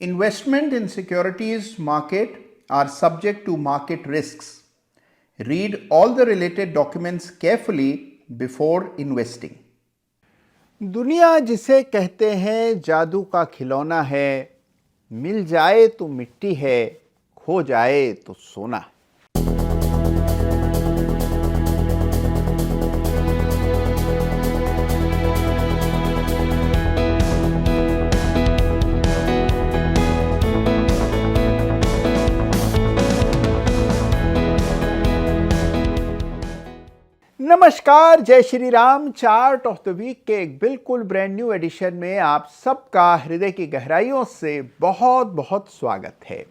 Investment in securities market are subject to market risks. Read all the related documents carefully before investing. दुनिया जिसे कहते हैं जादू का खिलौना है, मिल जाए तो मिट्टी है, खो जाए तो सोना। नमस्कार, जय Shri Ram. Chart of the week के एक बिल्कुल ब्रांड न्यू एडिशन में आप सबका हृदय की गहराइयों से बहुत बहुत स्वागत है।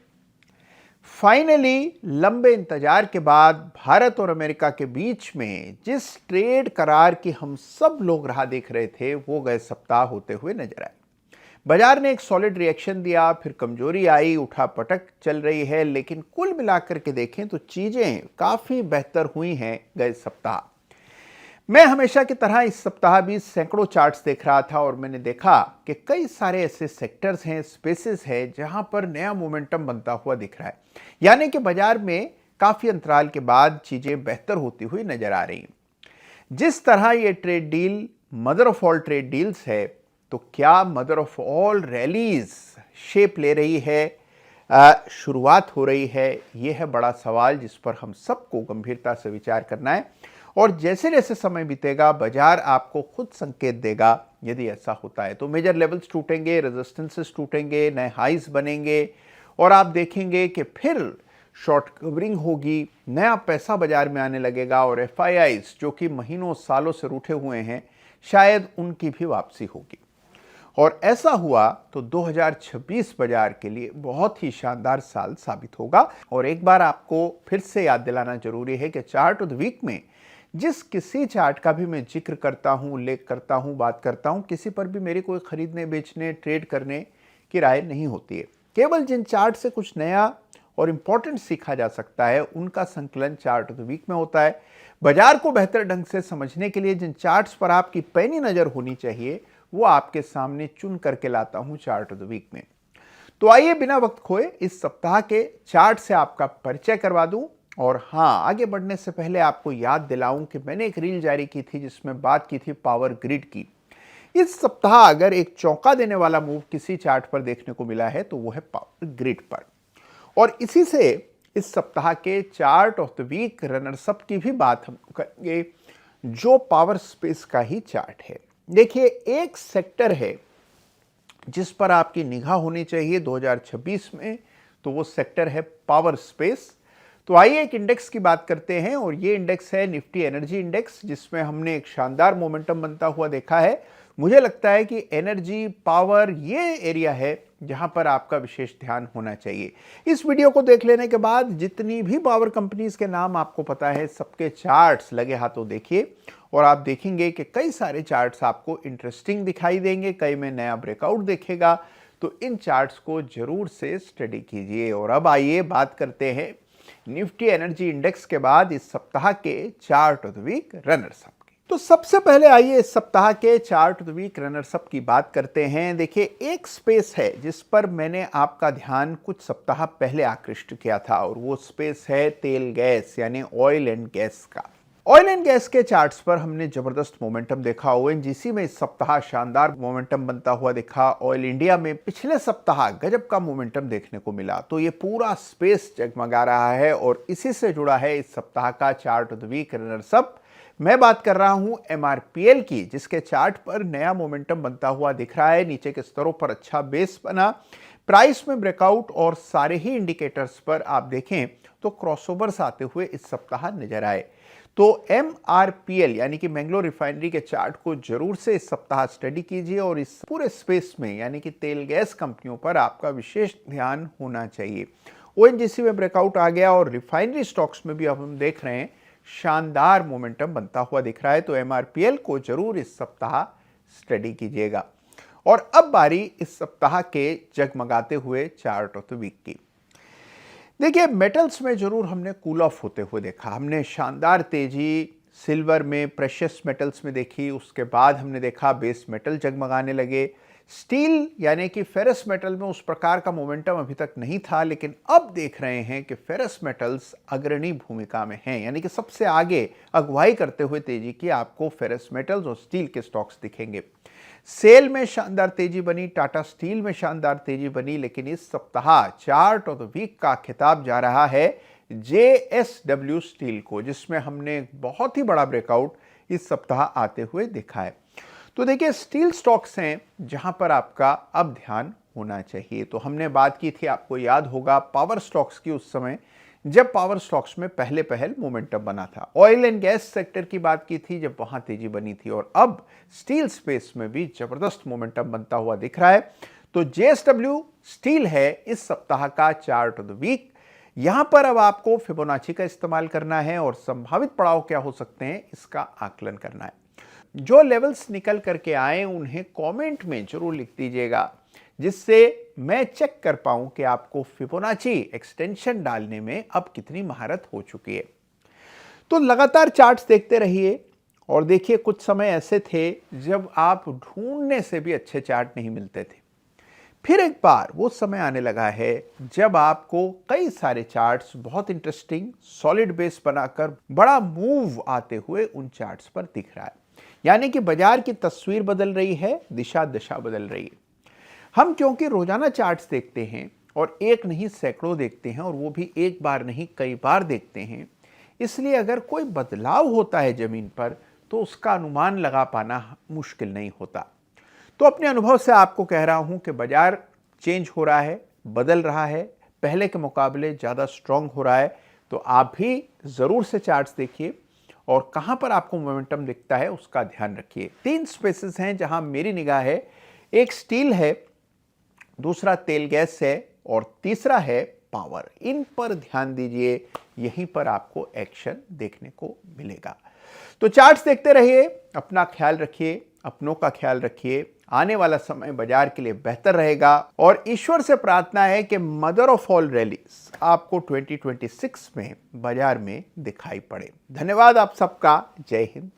फाइनली लंबे इंतजार के बाद भारत और अमेरिका के बीच में जिस ट्रेड करार की हम सब लोग राह देख रहे थे वो गए सप्ताह होते हुए नजर आए। बाजार ने एक सॉलिड रिएक्शन दिया, फिर कमजोरी आई, उठा पटक चल रही है, लेकिन कुल मिलाकर के देखें तो चीजें काफी बेहतर हुई हैं गए सप्ताह। मैं हमेशा की तरह इस सप्ताह भी सैकड़ों चार्ट्स देख रहा था और मैंने देखा कि कई सारे ऐसे सेक्टर्स हैं, स्पेसेस हैं जहां पर नया मोमेंटम बनता हुआ दिख रहा है। यानी कि बाजार में काफी अंतराल के बाद चीजें बेहतर होती हुई नजर आ रही हैं। जिस तरह ये trade deal mother of all trade deals है, तो क्या mother of all rallies shape ले रही है, शुरुआत हो रही है? यह है बड़ा सवाल जिस पर हम सबको गंभीरता से विचार करना है। और जैसे जैसे समय बीतेगा बाजार आपको खुद संकेत देगा। यदि ऐसा होता है तो मेजर लेवल्स टूटेंगे, रेजिस्टेंसेस टूटेंगे, नए हाइज बनेंगे और आप देखेंगे कि फिर शॉर्ट कवरिंग होगी, नया पैसा बाजार में आने लगेगा और एफआईआईज जो कि महीनों सालों से रूठे हुए हैं, शायद उनकी भी वापसी होगी। और ऐसा हुआ तो 2026 बाजार के लिए बहुत ही शानदार साल साबित होगा। और एक बार आपको फिर से याद दिलाना जरूरी है कि चार्ट ऑफ द वीक में जिस किसी चार्ट का भी मैं जिक्र करता हूं, उल्लेख करता हूं, बात करता हूं, किसी पर भी मेरी कोई खरीदने, बेचने, ट्रेड करने की राय नहीं होती है। केवल जिन चार्ट से कुछ नया और इंपॉर्टेंट सीखा जा सकता है उनका संकलन चार्ट ऑफ द वीक में होता है। बाजार को बेहतर ढंग से समझने के लिए जिन चार्ट्स पर आपकी पैनी नजर होनी चाहिए वो आपके सामने चुन करके लाता हूं चार्ट ऑफ द वीक में। तो आइए बिना वक्त खोए इस सप्ताह के चार्ट से आपका परिचय करवा दूं। और हाँ, आगे बढ़ने से पहले आपको याद दिलाऊं कि मैंने एक रील जारी की थी जिसमें बात की थी पावर ग्रिड की। इस सप्ताह अगर एक चौंका देने वाला मूव किसी चार्ट पर देखने को मिला है तो वो है पावर ग्रिड पर। और इसी से इस सप्ताह के chart of the week runners up की भी बात हम करेंगे जो पावर स्पेस का ही चार्ट है। देखिए, एक सेक्टर है जिस पर आपकी निगाह होनी चाहिए 2026 में, तो वो सेक्टर है पावर स्पेस। तो आइए एक इंडेक्स की बात करते हैं और ये इंडेक्स है निफ्टी एनर्जी इंडेक्स, जिसमें हमने एक शानदार मोमेंटम बनता हुआ देखा है। मुझे लगता है कि एनर्जी, पावर ये एरिया है जहां पर आपका विशेष ध्यान होना चाहिए। इस वीडियो को देख लेने के बाद जितनी भी पावर कंपनीज के नाम आपको पता है सबके चार्ट्स लगे हाथों देखिए और आप देखेंगे कि कई सारे चार्ट्स आपको इंटरेस्टिंग दिखाई देंगे, कई में नया ब्रेकआउट देखेगा। तो इन चार्ट्स को जरूर से स्टडी कीजिए। और अब आइए बात करते हैं निफ्टी एनर्जी इंडेक्स के बाद इस सप्ताह के chart of the week runners up की। तो सबसे पहले आइए इस सप्ताह के chart of the week runners up की बात करते हैं। देखिए, एक स्पेस है जिस पर मैंने आपका ध्यान कुछ सप्ताह पहले आकृष्ट किया था और वो स्पेस है तेल गैस यानी ऑयल एंड गैस का। ऑयल एंड गैस के चार्ट्स पर हमने जबरदस्त मोमेंटम देखा। ओएनजीसी में इस सप्ताह शानदार मोमेंटम बनता हुआ देखा। ऑयल इंडिया में पिछले सप्ताह गजब का मोमेंटम देखने को मिला। तो ये पूरा स्पेस जगमगा रहा है और इसी से जुड़ा है इस सप्ताह का chart of the week runners up. मैं बात कर रहा हूं एमआरपीएल की, जिसके चार्ट पर नया मोमेंटम बनता हुआ दिख रहा है। नीचे के स्तरों पर अच्छा बेस बना, प्राइस में ब्रेकआउट और सारे ही इंडिकेटर्स पर आप देखें तो क्रॉसओवर्स आते हुए इस सप्ताह नजर आए। तो एमआरपीएल यानी कि मैंगलोर रिफाइनरी के चार्ट को जरूर से इस सप्ताह स्टडी कीजिए और इस पूरे स्पेस में यानी कि तेल गैस कंपनियों पर आपका विशेष ध्यान होना चाहिए। ओएनजीसी में ब्रेकआउट आ गया और रिफाइनरी स्टॉक्स में भी अब हम देख रहे हैं शानदार मोमेंटम बनता हुआ दिख रहा है। तो एमआरपीएल को जरूर इस सप्ताह स्टडी कीजिएगा। और अब बारी इस सप्ताह के जगमगाते हुए चार्ट ऑफ द वीक की। देखिए, मेटल्स में जरूर हमने कूल ऑफ होते हुए देखा। हमने शानदार तेजी सिल्वर में, प्रेशियस मेटल्स में देखी। उसके बाद हमने देखा बेस मेटल जगमगाने लगे। स्टील यानी कि फेरस मेटल में उस प्रकार का मोमेंटम अभी तक नहीं था, लेकिन अब देख रहे हैं कि फेरस मेटल्स अग्रणी भूमिका में हैं, यानी कि सबसे आगे अगुवाई करते हुए तेजी की आपको फेरस मेटल्स और स्टील के स्टॉक्स दिखेंगे। सेल में शानदार तेजी बनी, टाटा स्टील में शानदार तेजी बनी, लेकिन इस सप्ताह चार्ट ऑफ द वीक का खिताब जा रहा है JSW स्टील को, जिसमें हमने बहुत ही बड़ा ब्रेकआउट इस सप्ताह आते हुए देखा है। तो देखिए, स्टील स्टॉक्स हैं जहां पर आपका अब ध्यान होना चाहिए। तो हमने बात की थी, आपको याद होगा, पावर स्टॉक्स की उस समय जब पावर स्टॉक्स में पहल मोमेंटम बना था। ऑयल एंड गैस सेक्टर की बात की थी जब वहां तेजी बनी थी, और अब स्टील स्पेस में भी जबरदस्त मोमेंटम बनता हुआ दिख रहा है। तो JSW स्टील है इस सप्ताह का चार्ट ऑफ द वीक। यहां पर अब आपको फिबोनाची का इस्तेमाल करना है और संभावित पड़ाव क्या हो सकते हैं इसका आकलन करना है। जो लेवल्स निकल करके आए उन्हें कमेंट में जरूर लिख दीजिएगा, जिससे मैं चेक कर पाऊं कि आपको फिबोनाची एक्सटेंशन डालने में अब कितनी महारत हो चुकी है। तो लगातार चार्ट्स देखते रहिए और देखिए, कुछ समय ऐसे थे जब आप ढूंढने से भी अच्छे चार्ट नहीं मिलते थे। फिर एक बार वो समय आने लगा है जब आपको कई सारे चार्ट्स बहुत इंटरेस्टिंग सॉलिड बेस बनाकर बड़ा मूव आते हुए उन चार्ट्स पर दिख रहा है, यानी कि बाजार की तस्वीर बदल रही है, दिशा बदल रही है। हम क्योंकि रोजाना चार्ट्स देखते हैं और एक नहीं सैकड़ों देखते हैं, और वो भी एक बार नहीं कई बार देखते हैं, इसलिए अगर कोई बदलाव होता है जमीन पर तो उसका अनुमान लगा पाना मुश्किल नहीं होता। तो अपने अनुभव से आपको कह रहा हूं कि बाजार चेंज हो रहा है, बदल रहा है, पहले के मुकाबले ज़्यादा स्ट्रांग हो रहा है। तो आप भी ज़रूर से चार्ट्स देखिए और कहां पर आपको मोमेंटम दिखता है उसका ध्यान रखिए। 3 स्पेसेस हैं जहां मेरी निगाह है, एक स्टील है, दूसरा तेल गैस है और तीसरा है पावर। इन पर ध्यान दीजिए, यहीं पर आपको एक्शन देखने को मिलेगा। तो चार्ट्स देखते रहिए, अपना ख्याल रखिए, अपनों का ख्याल रखिए। आने वाला समय बाजार के लिए बेहतर रहेगा और ईश्वर से प्रार्थना है कि मदर ऑफ ऑल रैलीज आपको 2026 में बाजार में दिखाई पड़े। धन्यवाद आप सबका। जय हिंद।